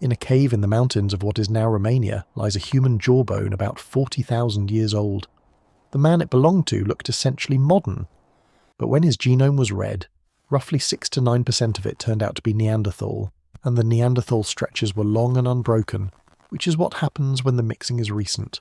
In a cave in the mountains of what is now Romania lies a human jawbone about 40,000 years old. The man it belonged to looked essentially modern, but when his genome was read, roughly 6 to 9% of it turned out to be Neanderthal, and the Neanderthal stretches were long and unbroken, which is what happens when the mixing is recent.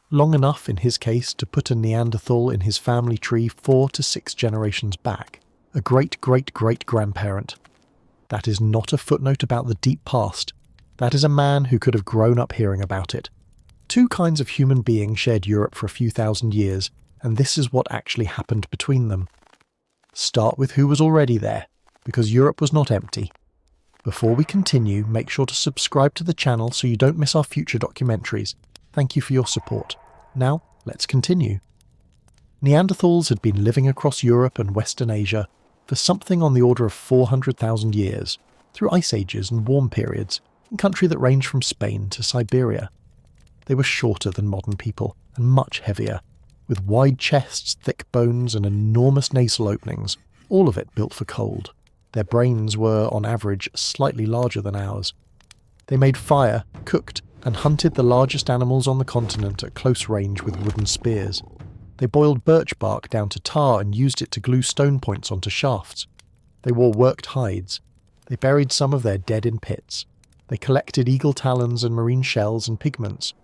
Long enough, in his case, to put a Neanderthal in his family tree 4 to 6 generations back, a great-great-great-grandparent. That is not a footnote about the deep past. That is a man who could have grown up hearing about it. Two kinds of human being shared Europe for a few thousand years, and this is what actually happened between them. Start with who was already there, because Europe was not empty. Before we continue, make sure to subscribe to the channel so you don't miss our future documentaries. Thank you for your support. Now, let's continue. Neanderthals had been living across Europe and Western Asia for something on the order of 400,000 years, through ice ages and warm periods, in country that ranged from Spain to Siberia. They were shorter than modern people, and much heavier, with wide chests, thick bones, and enormous nasal openings, all of it built for cold. Their brains were, on average, slightly larger than ours. They made fire, cooked, and hunted the largest animals on the continent at close range with wooden spears. They boiled birch bark down to tar and used it to glue stone points onto shafts. They wore worked hides. They buried some of their dead in pits. They collected eagle talons and marine shells and pigments.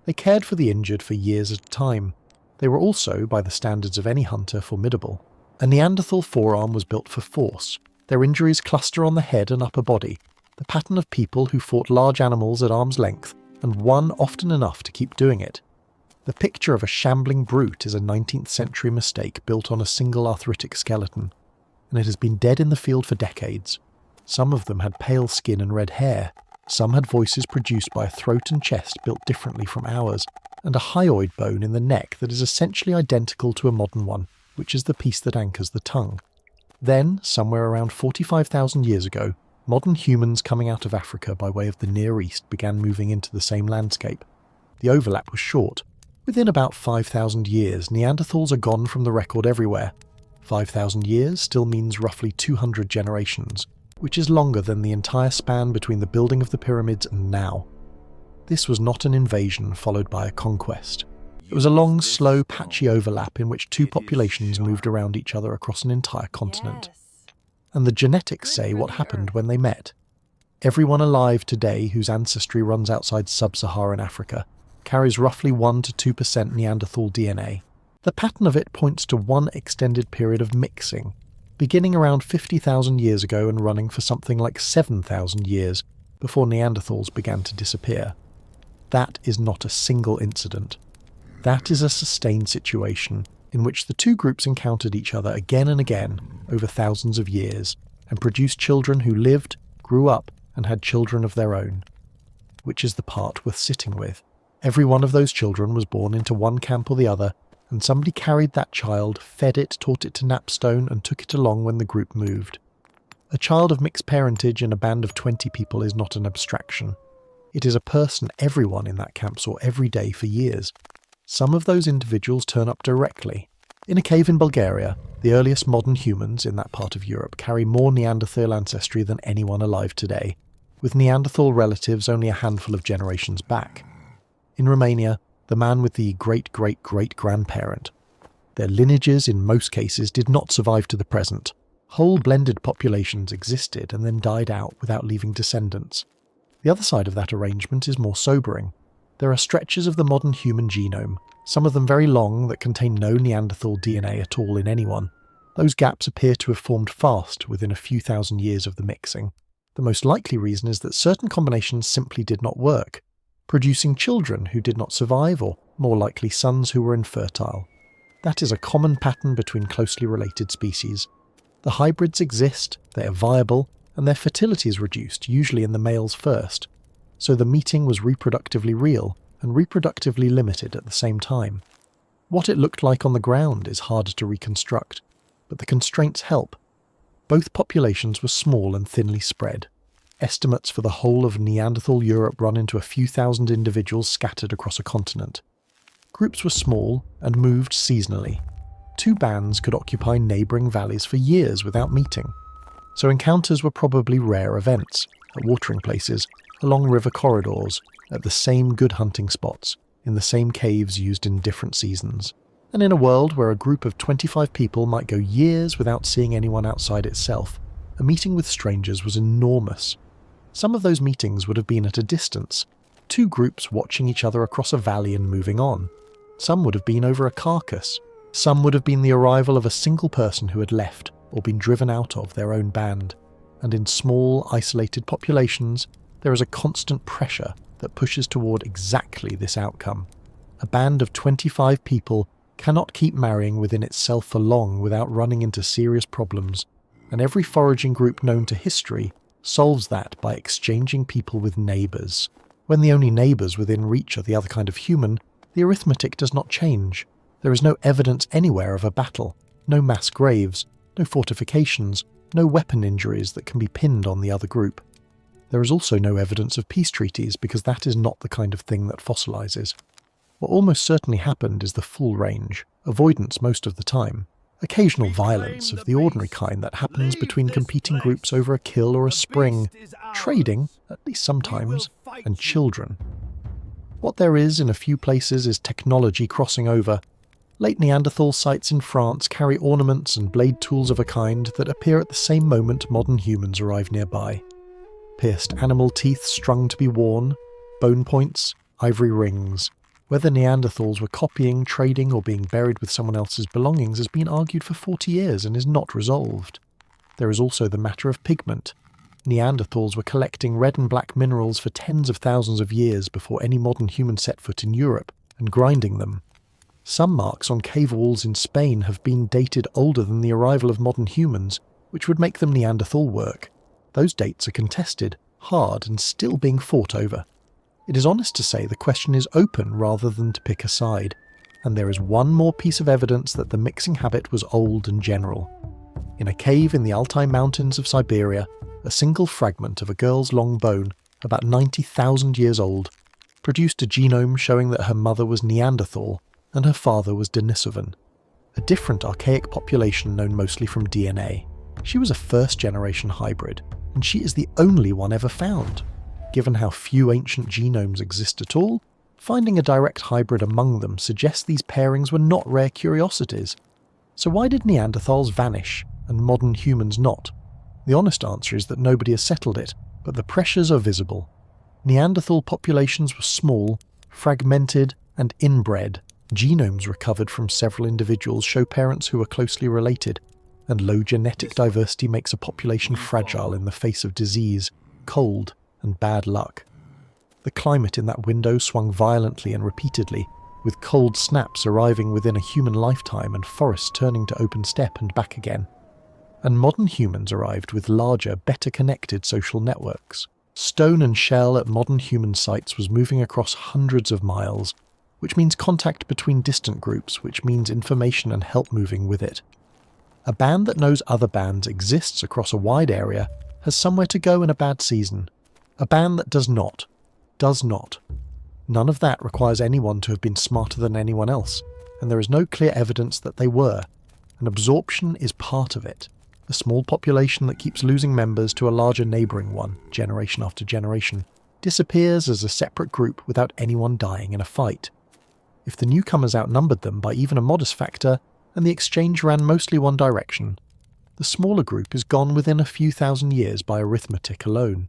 They cared for the injured for years at a time. They were also, by the standards of any hunter, formidable. A Neanderthal forearm was built for force. Their injuries cluster on the head and upper body, the pattern of people who fought large animals at arm's length, and won often enough to keep doing it. The picture of a shambling brute is a 19th century mistake built on a single arthritic skeleton, and it has been dead in the field for decades. Some of them had pale skin and red hair. Some had voices produced by a throat and chest built differently from ours, and a hyoid bone in the neck that is essentially identical to a modern one, which is the piece that anchors the tongue. Then, somewhere around 45,000 years ago, modern humans coming out of Africa by way of the Near East began moving into the same landscape. The overlap was short. Within about 5,000 years, Neanderthals are gone from the record everywhere. 5,000 years still means roughly 200 generations, which is longer than the entire span between the building of the pyramids and now. This was not an invasion followed by a conquest. It was a long, slow, patchy overlap in which two populations moved around each other across an entire continent. And the genetics say what happened when they met. Everyone alive today whose ancestry runs outside sub-Saharan Africa carries roughly 1 to 2% Neanderthal DNA. The pattern of it points to one extended period of mixing, beginning around 50,000 years ago and running for something like 7,000 years before Neanderthals began to disappear. That is not a single incident. That is a sustained situation in which the two groups encountered each other again and again over thousands of years and produced children who lived, grew up, and had children of their own. Which is the part worth sitting with. Every one of those children was born into one camp or the other, and somebody carried that child, fed it, taught it to napstone, and took it along when the group moved. A child of mixed parentage in a band of 20 people is not an abstraction. It is a person everyone in that camp saw every day for years. Some of those individuals turn up directly. In a cave in Bulgaria, the earliest modern humans in that part of Europe carry more Neanderthal ancestry than anyone alive today, with Neanderthal relatives only a handful of generations back. In Romania, the man with the great-great-great-grandparent. Their lineages, in most cases, did not survive to the present. Whole blended populations existed and then died out without leaving descendants. The other side of that arrangement is more sobering. There are stretches of the modern human genome, some of them very long, that contain no Neanderthal DNA at all in anyone. Those gaps appear to have formed fast within a few thousand years of the mixing. The most likely reason is that certain combinations simply did not work, producing children who did not survive, or more likely sons who were infertile. That is a common pattern between closely related species. The hybrids exist, they are viable, and their fertility is reduced, usually in the males first. So the meeting was reproductively real and reproductively limited at the same time. What it looked like on the ground is harder to reconstruct, but the constraints help. Both populations were small and thinly spread. Estimates for the whole of Neanderthal Europe run into a few thousand individuals scattered across a continent. Groups were small and moved seasonally. Two bands could occupy neighbouring valleys for years without meeting. So encounters were probably rare events, at watering places, along river corridors, at the same good hunting spots, in the same caves used in different seasons. And in a world where a group of 25 people might go years without seeing anyone outside itself, a meeting with strangers was enormous. Some of those meetings would have been at a distance, two groups watching each other across a valley and moving on. Some would have been over a carcass. Some would have been the arrival of a single person who had left or been driven out of their own band. And in small, isolated populations, there is a constant pressure that pushes toward exactly this outcome. A band of 25 people cannot keep marrying within itself for long without running into serious problems, and every foraging group known to history solves that by exchanging people with neighbours. When the only neighbours within reach are the other kind of human, the arithmetic does not change. There is no evidence anywhere of a battle, no mass graves, no fortifications, no weapon injuries that can be pinned on the other group. There is also no evidence of peace treaties because that is not the kind of thing that fossilises. What almost certainly happened is the full range, avoidance most of the time, occasional violence of the ordinary kind that happens between competing groups over a kill or a spring, trading, at least sometimes, and children. What there is in a few places is technology crossing over. Late Neanderthal sites in France carry ornaments and blade tools of a kind that appear at the same moment modern humans arrive nearby. Pierced animal teeth strung to be worn, bone points, ivory rings. Whether Neanderthals were copying, trading, or being buried with someone else's belongings has been argued for 40 years and is not resolved. There is also the matter of pigment. Neanderthals were collecting red and black minerals for tens of thousands of years before any modern human set foot in Europe, and grinding them. Some marks on cave walls in Spain have been dated older than the arrival of modern humans, which would make them Neanderthal work. Those dates are contested, hard, and still being fought over. It is honest to say the question is open rather than to pick a side, and there is one more piece of evidence that the mixing habit was old and general. In a cave in the Altai Mountains of Siberia, a single fragment of a girl's long bone, about 90,000 years old, produced a genome showing that her mother was Neanderthal and her father was Denisovan, a different archaic population known mostly from DNA. She was a first-generation hybrid, and she is the only one ever found. Given how few ancient genomes exist at all, finding a direct hybrid among them suggests these pairings were not rare curiosities. So why did Neanderthals vanish, and modern humans not? The honest answer is that nobody has settled it, but the pressures are visible. Neanderthal populations were small, fragmented, and inbred. Genomes recovered from several individuals show parents who are closely related, and low genetic diversity makes a population fragile in the face of disease, cold, and bad luck. The climate in that window swung violently and repeatedly, with cold snaps arriving within a human lifetime and forests turning to open steppe and back again. And modern humans arrived with larger, better connected social networks. Stone and shell at modern human sites was moving across hundreds of miles, which means contact between distant groups, which means information and help moving with it. A band that knows other bands exists across a wide area has somewhere to go in a bad season. A band that does not. None of that requires anyone to have been smarter than anyone else, and there is no clear evidence that they were, and absorption is part of it. The small population that keeps losing members to a larger neighbouring one, generation after generation, disappears as a separate group without anyone dying in a fight. If the newcomers outnumbered them by even a modest factor, and the exchange ran mostly one direction, the smaller group is gone within a few thousand years by arithmetic alone.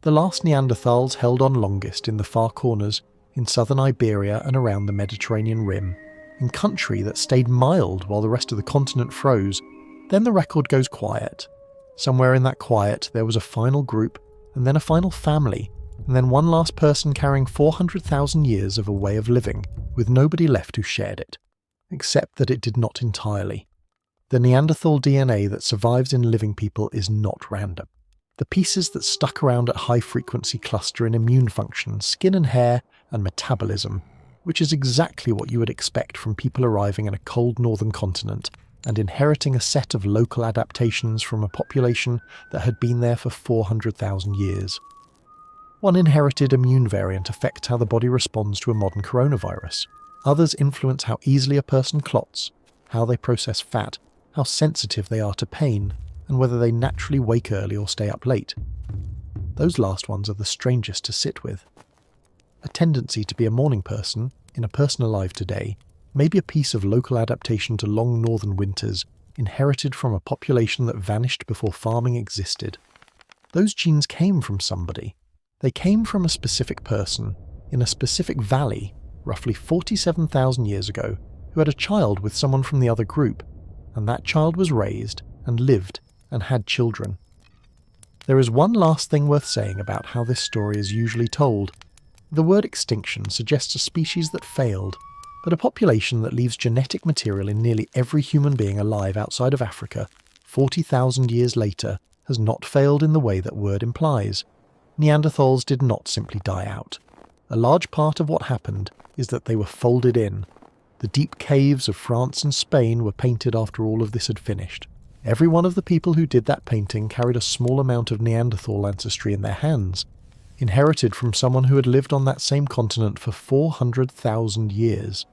The last Neanderthals held on longest in the far corners, in southern Iberia and around the Mediterranean rim, in country that stayed mild while the rest of the continent froze. Then the record goes quiet. Somewhere in that quiet there was a final group, and then a final family, and then one last person carrying 400,000 years of a way of living, with nobody left who shared it, except that it did not entirely. The Neanderthal DNA that survives in living people is not random. The pieces that stuck around at high frequency cluster in immune function, skin and hair, and metabolism, which is exactly what you would expect from people arriving in a cold northern continent and inheriting a set of local adaptations from a population that had been there for 400,000 years. One inherited immune variant affects how the body responds to a modern coronavirus. Others influence how easily a person clots, how they process fat, how sensitive they are to pain, and whether they naturally wake early or stay up late. Those last ones are the strangest to sit with. A tendency to be a morning person, in a person alive today, may be a piece of local adaptation to long northern winters, inherited from a population that vanished before farming existed. Those genes came from somebody. They came from a specific person, in a specific valley, roughly 47,000 years ago, who had a child with someone from the other group, and that child was raised, and lived, and had children. There is one last thing worth saying about how this story is usually told. The word extinction suggests a species that failed, but a population that leaves genetic material in nearly every human being alive outside of Africa, 40,000 years later, has not failed in the way that word implies. Neanderthals did not simply die out. A large part of what happened is that they were folded in. The deep caves of France and Spain were painted after all of this had finished. Every one of the people who did that painting carried a small amount of Neanderthal ancestry in their hands, inherited from someone who had lived on that same continent for 400,000 years.